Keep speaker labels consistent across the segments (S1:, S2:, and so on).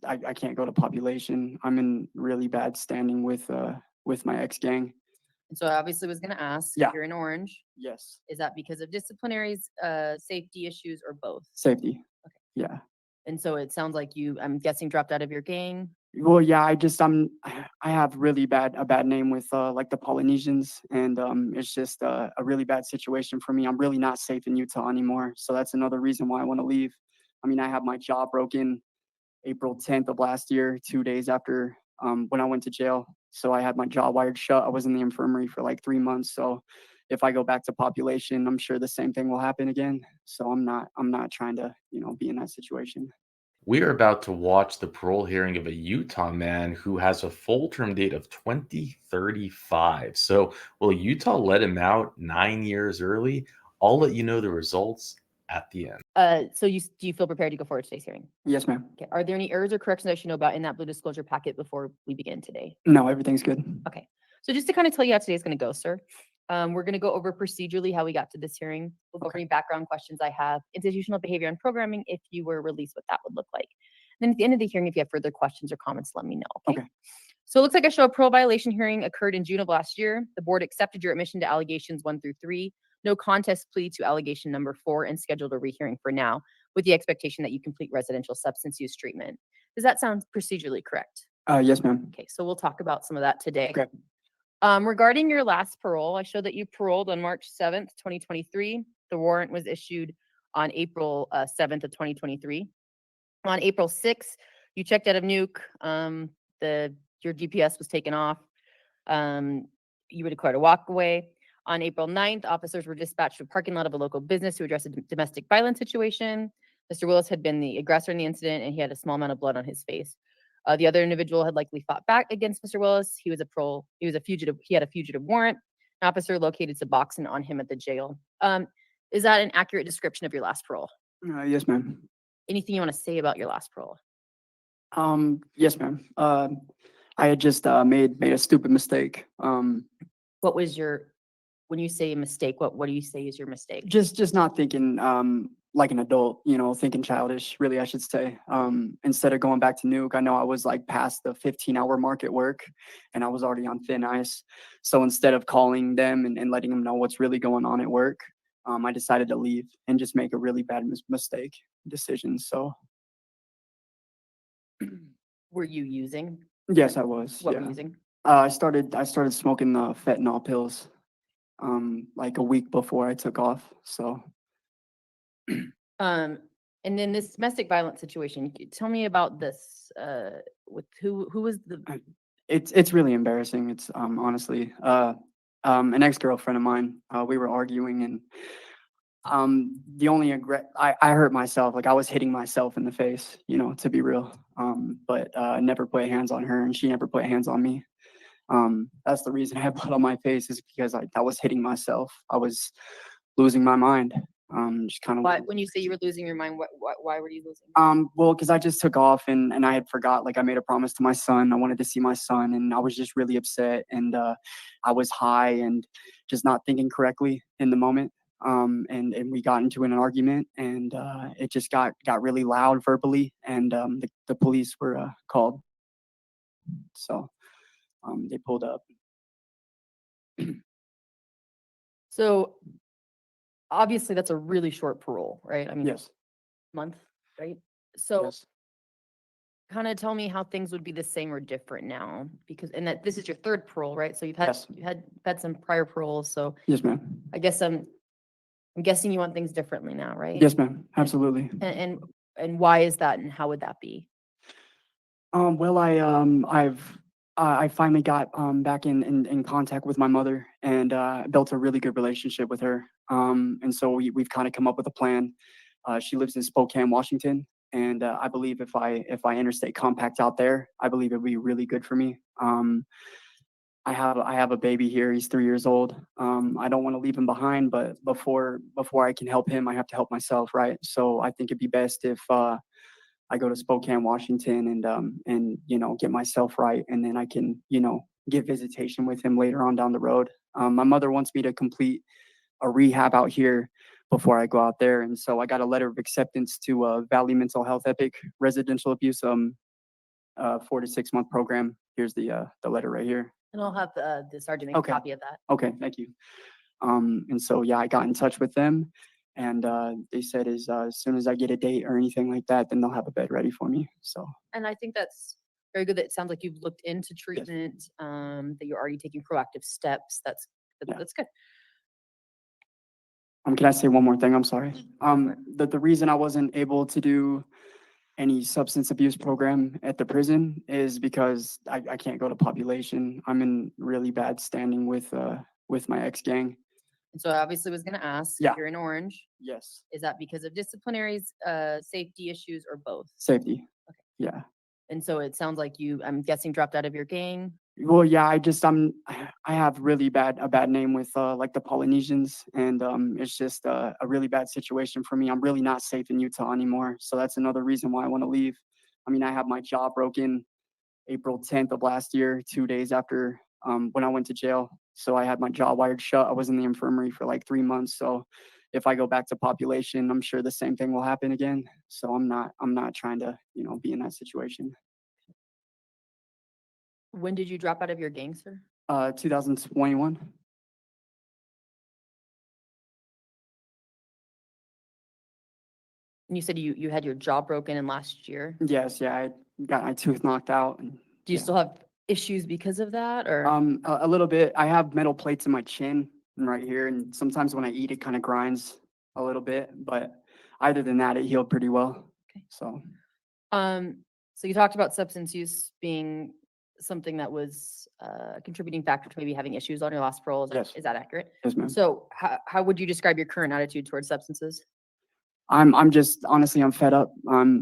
S1: I can't go to population. I'm in really bad standing with my ex gang.
S2: And so I obviously was going to ask,
S1: Yeah.
S2: you're in orange.
S1: Yes.
S2: Is that because of disciplinaries, safety issues, or both?
S1: Safety.
S2: Okay.
S1: Yeah.
S2: And so it sounds like you, I'm guessing, dropped out of your gang.
S1: Well, yeah, I have really bad name with like the Polynesians, and it's just a really bad situation for me. I'm really not safe in Utah anymore, so that's another reason why I want to leave. I mean, I had my jaw broken April 10th of last year, 2 days after when I went to jail. So I had my jaw wired shut. I was in the infirmary for like 3 months. So if I go back to population, I'm sure the same thing will happen again. So I'm not trying to be in that situation.
S3: We are about to watch the parole hearing of a Utah man who has a full term date of 2035. So, will Utah let him out 9 years early? I'll let you know the results at the end.
S2: So do you feel prepared to go forward to today's hearing?
S1: Yes, ma'am.
S2: Okay. Are there any errors or corrections I should know about in that blue disclosure packet before we begin today?
S1: No, everything's good.
S2: Okay. So just to kind of tell you how today's going to go, sir. We're going to go over procedurally how we got to this hearing. We'll go over any background questions I have, institutional behavior and programming, if you were released, what that would look like. And then at the end of the hearing, if you have further questions or comments, let me know. Okay. So it looks like I show a parole violation hearing occurred in June of last year. The board accepted your admission to allegations 1 through 3. No contest plea to allegation number 4 and scheduled a rehearing for now, with the expectation that you complete residential substance use treatment. Does that sound procedurally correct?
S1: Yes, ma'am.
S2: Okay, so we'll talk about some of that today.
S1: Okay.
S2: Regarding your last parole, I show that you paroled on March 7th, 2023. The warrant was issued on April 7th of 2023. On April 6th, you checked out of Nuke. Your GPS was taken off. You were declared a walk away. On April 9th, officers were dispatched to a parking lot of a local business to address a domestic violence situation. Mr. Willis had been the aggressor in the incident, and he had a small amount of blood on his face. The other individual had likely fought back against Mr. Willis. He was a fugitive. He had a fugitive warrant. An officer located Suboxone on him at the jail. Is that an accurate description of your last parole?
S1: Yes, ma'am.
S2: Anything you want to say about your last parole?
S1: Yes, ma'am. I had just made a stupid mistake.
S2: What was when you say a mistake, what do you say is your mistake?
S1: Just not thinking like an adult, thinking childish, really, I should say. Instead of going back to Nuke, I know I was like past the 15-hour mark at work and I was already on thin ice. So instead of calling them and letting them know what's really going on at work, I decided to leave and just make a really bad mistake decision. So
S2: Were you using?
S1: yes, I was.
S2: What
S1: Yeah.
S2: were you using?
S1: I started smoking the fentanyl pills like a week before I took off. So
S2: And then this domestic violence situation, tell me about this, with who was the,
S1: it's really embarrassing. It's honestly an ex-girlfriend of mine. We were arguing and the only I hurt myself. Like I was hitting myself in the face, to be real. But I never put hands on her and she never put hands on me. That's the reason I had blood on my face, is because I was hitting myself. I was losing my mind. Just kind of.
S2: when you say you were losing your mind, why were you losing?
S1: Well, because I just took off and I had forgot. Like I made a promise to my son. I wanted to see my son, and I was just really upset. And I was high and just not thinking correctly in the moment. And we got into an argument, and it just got really loud verbally, and the police were called. So they pulled up.
S2: So obviously that's a really short parole, right? I mean,
S1: Yes.
S2: month, right? So
S1: Yes.
S2: kind of tell me how things would be the same or different now, because that this is your third parole, right? So you've had
S1: Yes.
S2: you had some prior paroles, so
S1: Yes, ma'am.
S2: I guess I'm guessing you want things differently now, right?
S1: Yes, ma'am. Absolutely.
S2: And why is that, and how would that be?
S1: Well, I finally got back in contact with my mother and built a really good relationship with her. And so we've kind of come up with a plan. She lives in Spokane, Washington, and I believe if I interstate compact out there, I believe it'd be really good for me. I have a baby here. He's 3 years old. I don't want to leave him behind, but before I can help him, I have to help myself, right? So I think it'd be best if I go to Spokane, Washington, and get myself right, and then I can get visitation with him later on down the road. My mother wants me to complete a rehab out here before I go out there, and so I got a letter of acceptance to Valley Mental Health Epic Residential Abuse 4 to 6 month program. Here's the letter right here.
S2: And I'll have the sergeant make
S1: Okay.
S2: a copy of that.
S1: Okay, thank you. And so, yeah, I got in touch with them, and they said as soon as I get a date or anything like that, then they'll have a bed ready for me. So,
S2: And I think that's very good. That it sounds like you've looked into treatment, that you're already taking proactive steps.
S1: Yeah.
S2: That's good.
S1: can I say one more thing? I'm sorry.
S2: for it.
S1: The reason I wasn't able to do any substance abuse program at the prison is because I can't go to population. I'm in really bad standing with my ex gang.
S2: And so I obviously was gonna ask,
S1: Yeah.
S2: you're in Orange.
S1: Yes.
S2: Is that because of disciplinaries, safety issues, or both?
S1: Safety.
S2: Okay.
S1: Yeah.
S2: And so it sounds like I'm guessing, dropped out of your gang.
S1: Well, yeah, I have a bad name with like the Polynesians, and it's just a really bad situation for me. I'm really not safe in Utah anymore, so that's another reason why I want to leave. I mean, I had my jaw broken April 10th of last year, 2 days after when I went to jail. So I had my jaw wired shut. I was in the infirmary for like 3 months. So if I go back to population, I'm sure the same thing will happen again. So I'm not trying to be in that situation.
S2: When did you drop out of your gang, sir?
S1: 2021.
S2: And you said you had your jaw broken in last year.
S1: Yes, yeah, I got my tooth knocked out. And,
S2: Do you
S1: yeah.
S2: still have issues because of that, or?
S1: A little bit. I have metal plates in my chin and right here, and sometimes when I eat, it kind of grinds a little bit. But other than that, it healed pretty well.
S2: Okay.
S1: So
S2: So you talked about substance use being something that was a contributing factor to maybe having issues on your last parole.
S1: Yes.
S2: Is that accurate?
S1: yes, ma'am.
S2: So how would you describe your current attitude towards substances?
S1: I'm just honestly, I'm fed up.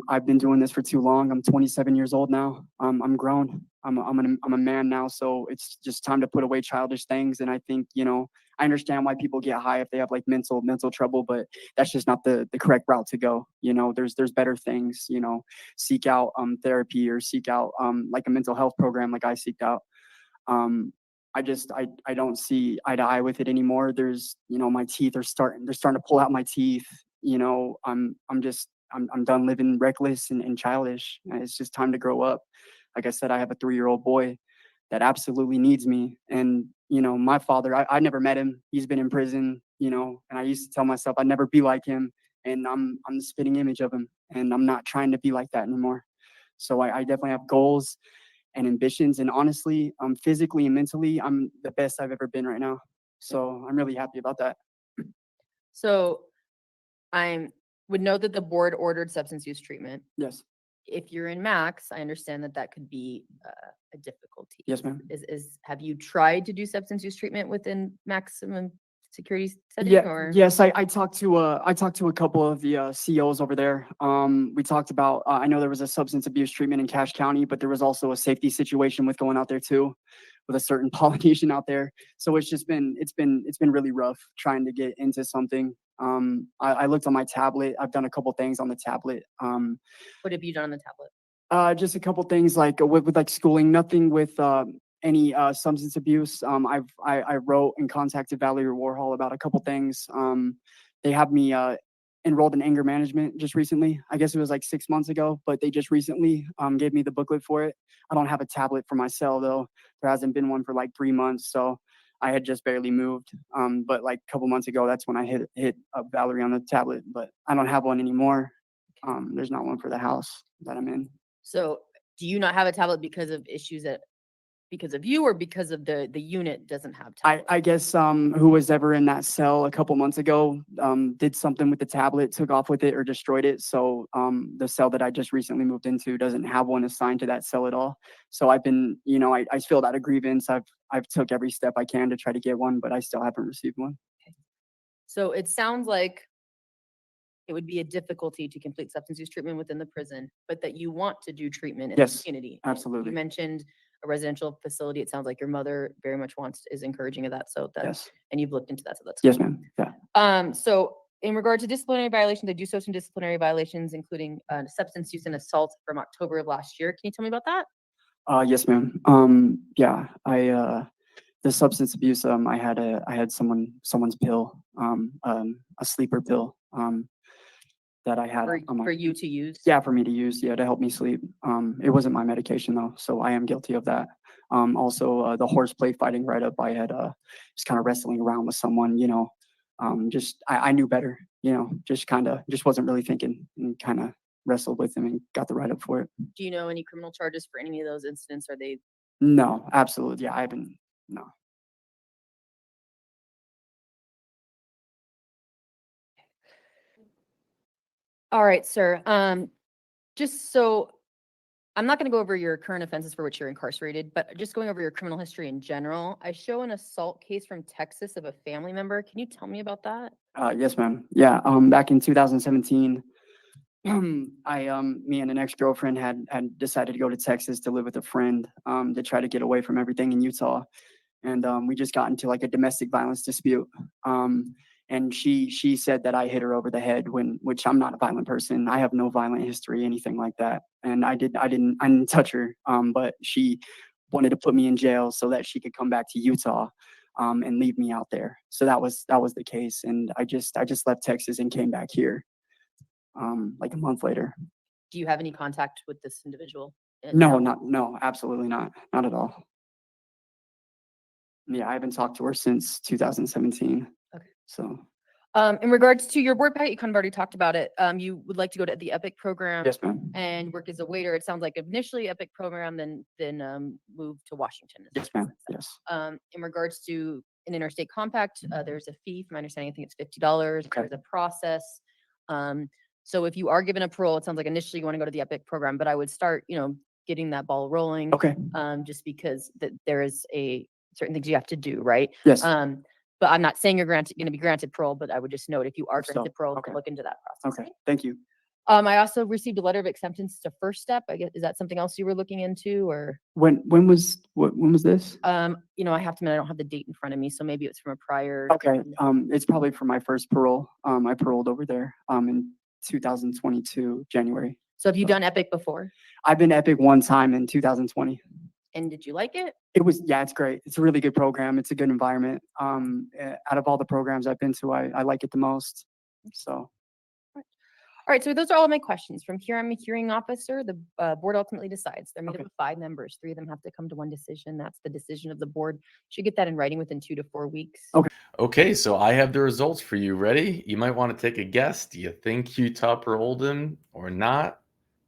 S1: I've been doing this for too long. I'm 27 years old now. I'm grown. I'm a man now, so it's just time to put away childish things. And I think I understand why people get high if they have like mental trouble, but that's just not the correct route to go. There's better things. Seek out therapy or seek out like a mental health program like I seeked out. I don't see eye to eye with it anymore. There's my teeth are starting they're starting to pull out my teeth. I'm done living reckless and childish. It's just time to grow up. Like I said, I have a 3-year-old boy that absolutely needs me. And my father, I never met him. He's been in prison, and I used to tell myself I'd never be like him. And I'm the spitting image of him. And I'm not trying to be like that anymore. So I definitely have goals and ambitions. And honestly, physically and mentally, I'm the best I've ever been right now. So I'm really happy about that.
S2: So I would know that the board ordered substance use treatment.
S1: Yes.
S2: If you're in max, I understand that could be a difficulty.
S1: Yes, ma'am.
S2: Have you tried to do substance use treatment within maximum security setting?
S1: Yeah.
S2: Or?
S1: Yes. I talked to a couple of the COs over there. We talked about. I know there was a substance abuse treatment in Cache County, but there was also a safety situation with going out there too, with a certain Polynesian out there. So it's been really rough trying to get into something. I looked on my tablet. I've done a couple things on the tablet.
S2: What have you done on the tablet?
S1: Just a couple things like with like schooling, nothing with any substance abuse. I wrote and contacted Valerie Warhol about a couple things. They have me enrolled in anger management just recently. I guess it was like 6 months ago, but they just recently gave me the booklet for it. I don't have a tablet for my cell though. There hasn't been one for like 3 months, so I had just barely moved. But like a couple months ago, that's when I hit up Valerie on the tablet. But I don't have one anymore. There's not one for the house that I'm in.
S2: So do you not have a tablet because of issues because of you, or because of the unit doesn't have tablet?
S1: I guess who was ever in that cell a couple months ago did something with the tablet, took off with it, or destroyed it. So the cell that I just recently moved into doesn't have one assigned to that cell at all. So I've been, I filled out a grievance. I've took every step I can to try to get one, but I still haven't received one.
S2: So it sounds like it would be a difficulty to complete substance use treatment within the prison, but that you want to do treatment in the
S1: Yes,
S2: community.
S1: absolutely.
S2: You mentioned a residential facility. It sounds like your mother very much is encouraging of that. So
S1: Yes.
S2: and you've looked into that. So that's
S1: Yes, ma'am. Yeah.
S2: So in regard to disciplinary violations, I do show some disciplinary violations, including substance use and assault from October of last year. Can you tell me about that?
S1: Yes, ma'am. Yeah, the substance abuse. I had someone's pill, a sleeper pill. that I had on my
S2: For you to use?
S1: yeah, for me to use, yeah, to help me sleep. It wasn't my medication though, so I am guilty of that. Also, the horseplay fighting write-up, I had just kind of wrestling around with someone, just I knew better, just wasn't really thinking and kind of wrestled with him and got the write-up for it.
S2: Do you know any criminal charges for any of those incidents? Are they
S1: No, absolutely, yeah, I haven't. No.
S2: all right, sir? Just so I'm not going to go over your current offenses for which you're incarcerated, but just going over your criminal history in general. I show an assault case from Texas of a family member. Can you tell me about that?
S1: Yes, ma'am. Yeah. Back in 2017, me and an ex-girlfriend had decided to go to Texas to live with a friend, to try to get away from everything in Utah. And we just got into like a domestic violence dispute. And she said that I hit her over the head which I'm not a violent person. I have no violent history, anything like that. And I didn't touch her. But she wanted to put me in jail so that she could come back to Utah, and leave me out there. So that was the case. And I just left Texas and came back here, like a month later.
S2: Do you have any contact with this individual?
S1: No,
S2: now?
S1: no, absolutely not. Not at all. Yeah, I haven't talked to her since 2017.
S2: Okay.
S1: So,
S2: In regards to your board packet, you kind of already talked about it. You would like to go to the EPIC program
S1: yes, ma'am.
S2: and work as a waiter. It sounds like initially EPIC program, then move to Washington.
S1: Yes, ma'am. Yes.
S2: In regards to an interstate compact, there's a fee. From my understanding, I think it's $50.
S1: Okay.
S2: There's a process. So if you are given a parole, it sounds like initially you want to go to the EPIC program, but I would start, getting that ball rolling.
S1: Okay.
S2: Just because there is a certain things you have to do, right?
S1: Yes.
S2: But I'm not saying you're going to be granted parole, but I would just note if you are
S1: So,
S2: granted parole,
S1: okay.
S2: to look into that process.
S1: Okay. Thank you.
S2: I also received a letter of acceptance to First Step. I guess, is that something else you were looking into, or?
S1: When was this?
S2: I have to admit, I don't have the date in front of me, so maybe it's from a prior.
S1: Okay. It's probably for my first parole. I paroled over there in 2022 January.
S2: So have you done EPIC before?
S1: I've been Epic one time in 2020.
S2: And did you like it?
S1: Yeah, it's great. It's a really good program. It's a good environment. Out of all the programs I've been to, I like it the most. So,
S2: All right, so those are all of my questions. From here, I'm a hearing officer. The board ultimately decides. They're made
S1: Okay.
S2: up of 5 members. 3 of them have to come to one decision. That's the decision of the board. Should get that in writing within 2 to 4 weeks.
S1: Okay.
S3: Okay, so I have the results for you. Ready? You might want to take a guess. Do you think Utah paroled him or not?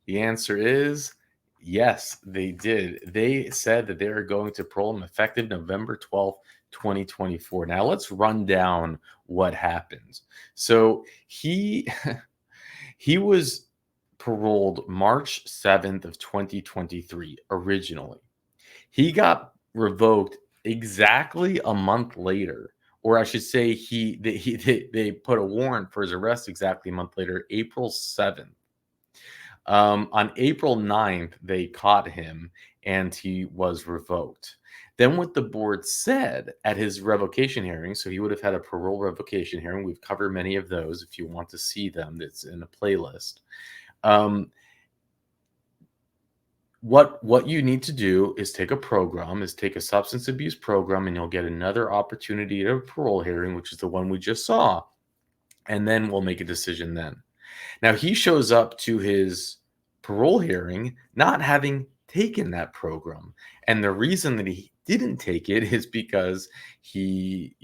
S3: The answer is yes, they did. They said that they are going to parole him effective November 12th, 2024. Now let's run down what happened. So he he was paroled March 7th of 2023 originally. He got revoked exactly a month later, or I should say they put a warrant for his arrest exactly a month later, April 7th. On April 9th, they caught him and he was revoked. Then what the board said at his revocation hearing, so he would have had a parole revocation hearing. We've covered many of those. If you want to see them, it's in a playlist. What you need to do is take a substance abuse program, and you'll get another opportunity at a parole hearing, which is the one we just saw. And then we'll make a decision then. Now, he shows up to his parole hearing not having taken that program. And the reason that he didn't take it is because he,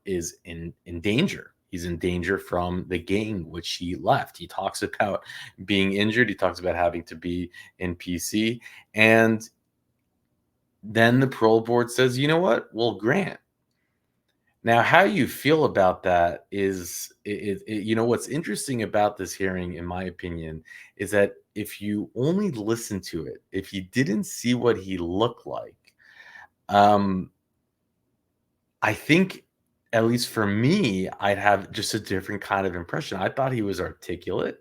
S3: is in danger. He's in danger from the gang which he left. He talks about being injured. He talks about having to be in PC. And then the parole board says, you know what? We'll grant. Now, how you feel about that is, what's interesting about this hearing, in my opinion, is that if you only listen to it, if you didn't see what he looked like, I think, at least for me, I'd have just a different kind of impression. I thought he was articulate.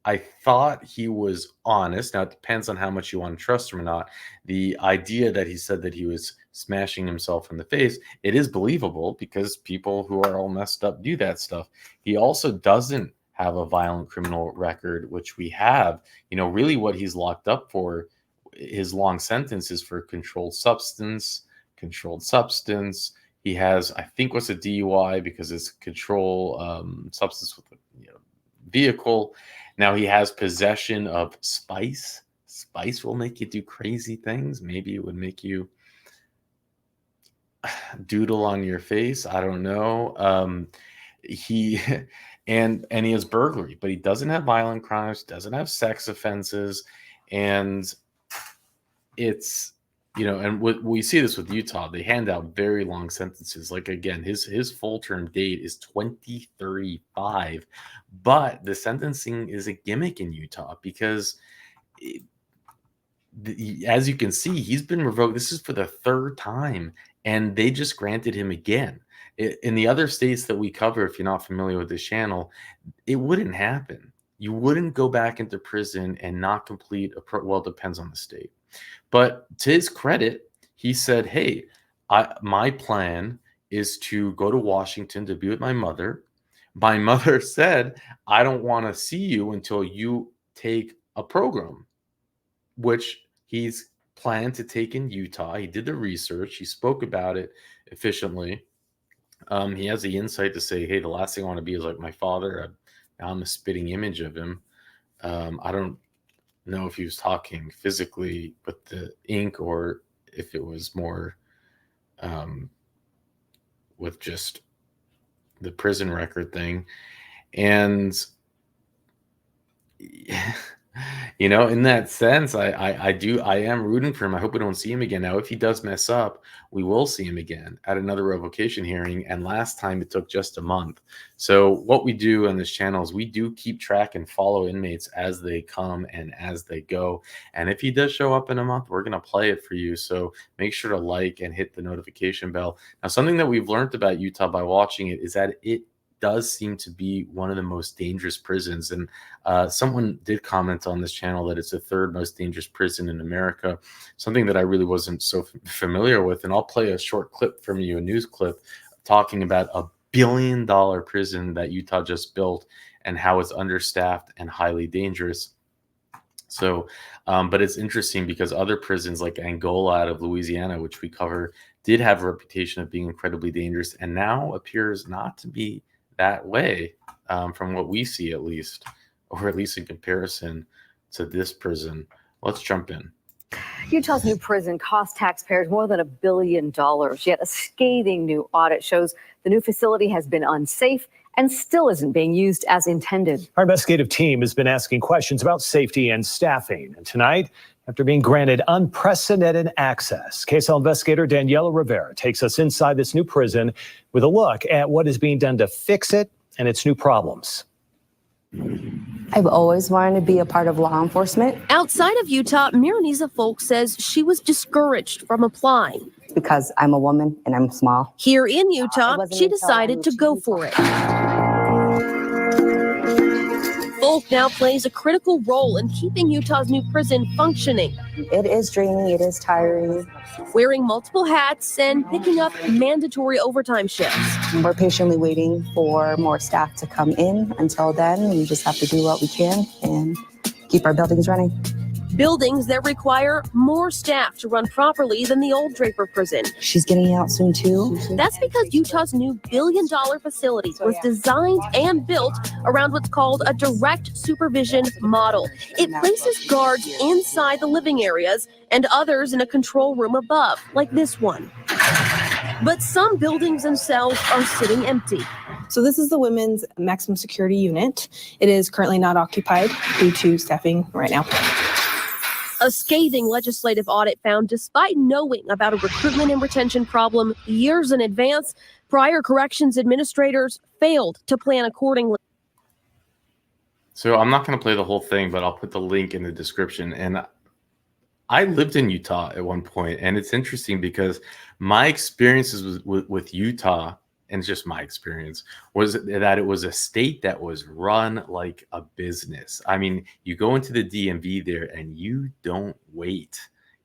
S3: I thought he was honest. Now, it depends on how much you want to trust him or not. The idea that he said that he was smashing himself in the face, it is believable because people who are all messed up do that stuff. He also doesn't have a violent criminal record, which we have. Really what he's locked up for, his long sentence is for controlled substance. He has, I think, what's a DUI because it's control substance with a vehicle. Now he has possession of spice. Spice will make you do crazy things. Maybe it would make you doodle on your face. I don't know. He and he has burglary, but he doesn't have violent crimes, doesn't have sex offenses, and it's and we see this with Utah. They hand out very long sentences. Like again, his full term date is 2035, but the sentencing is a gimmick in Utah because as you can see, he's been revoked. This is for the third time, and they just granted him again. In the other states that we cover, if you're not familiar with this channel, it wouldn't happen. You wouldn't go back into prison and not complete well, it depends on the state. But to his credit, he said, hey, my plan is to go to Washington to be with my mother. My mother said, I don't want to see you until you take a program, which he's planned to take in Utah. He did the research. He spoke about it efficiently. He has the insight to say, hey, the last thing I want to be is like my father. I'm a spitting image of him. I don't know if he was talking physically with the ink or if it was more with just the prison record thing. And in that sense, I am rooting for him. I hope we don't see him again. Now, if he does mess up, we will see him again at another revocation hearing. And last time it took just a month. So what we do on this channel is we do keep track and follow inmates as they come and as they go. And if he does show up in a month, we're going to play it for you. So make sure to like and hit the notification bell. Now, something that we've learned about Utah by watching it is that it does seem to be one of the most dangerous prisons. And someone did comment on this channel that it's the third most dangerous prison in America, something that I really wasn't so familiar with. And I'll play a short clip from you, a news clip, talking about a $1 billion prison that Utah just built and how it's understaffed and highly dangerous. So, but it's interesting because other prisons like Angola out of Louisiana, which we cover, did have a reputation of being incredibly dangerous and now appears not to be that way, from what we see at least, or at least in comparison to this prison. Let's jump in.
S4: Utah's new prison cost taxpayers more than $1 billion, yet a scathing new audit shows the new facility has been unsafe and still isn't being used as intended.
S5: Our investigative team has been asking questions about safety and staffing. And tonight, after being granted unprecedented access, KSL investigator Daniela Rivera takes us inside this new prison with a look at what is being done to fix it and its new problems.
S6: I've always wanted to be a part of law enforcement.
S7: Outside of Utah, Miranisa Folk says she was discouraged from applying.
S6: Because I'm a woman and I'm small.
S7: Here in Utah, she decided to go for it. Folk now plays a critical role in keeping Utah's new prison functioning.
S6: It is draining, it is tiring.
S7: Wearing multiple hats and picking up mandatory overtime shifts.
S6: We're patiently waiting for more staff to come in. Until then, we just have to do what we can and keep our buildings running.
S7: Buildings that require more staff to run properly than the old Draper prison.
S6: She's getting out soon too.
S7: That's because Utah's new $1 billion facility was designed and built around what's called a direct supervision model. It places guards inside the living areas and others in a control room above, like this one. But some buildings and cells are sitting empty.
S8: So this is the women's maximum security unit. It is currently not occupied due to staffing right now.
S7: A scathing legislative audit found despite knowing about a recruitment and retention problem years in advance, prior corrections administrators failed to plan accordingly.
S3: So I'm not going to play the whole thing, but I'll put the link in the description. And I lived in Utah at one point, and it's interesting because my experiences with Utah, and it's just my experience, was that it was a state that was run like a business. I mean, you go into the DMV there and you don't wait.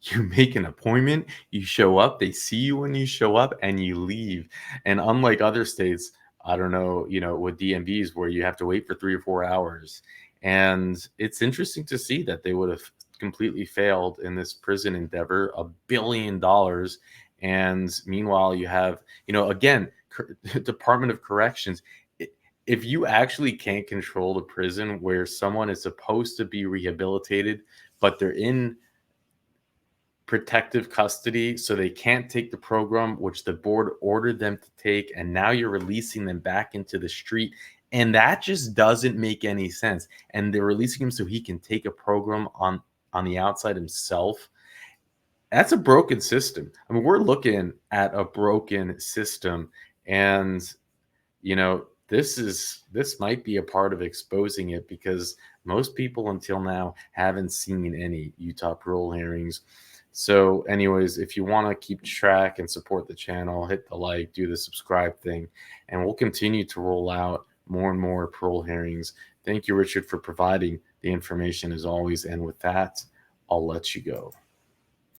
S3: You make an appointment, you show up, they see you when you show up, and you leave. And unlike other states, I don't know, with DMVs where you have to wait for 3 or 4 hours. And it's interesting to see that they would have completely failed in this prison endeavor, $1 billion. And meanwhile, you have, again, Department of Corrections. if you actually can't control the prison where someone is supposed to be rehabilitated, but they're in protective custody, so they can't take the program which the board ordered them to take, and now you're releasing them back into the street, and that just doesn't make any sense. And they're releasing him so he can take a program on the outside himself. That's a broken system. I mean, we're looking at a broken system, and this might be a part of exposing it, because most people until now haven't seen any Utah parole hearings. So anyways, if you want to keep track and support the channel, hit the like, do the subscribe thing, and we'll continue to roll out more and more parole hearings. Thank you, Richard, for providing the information as always. And with that, I'll let you go.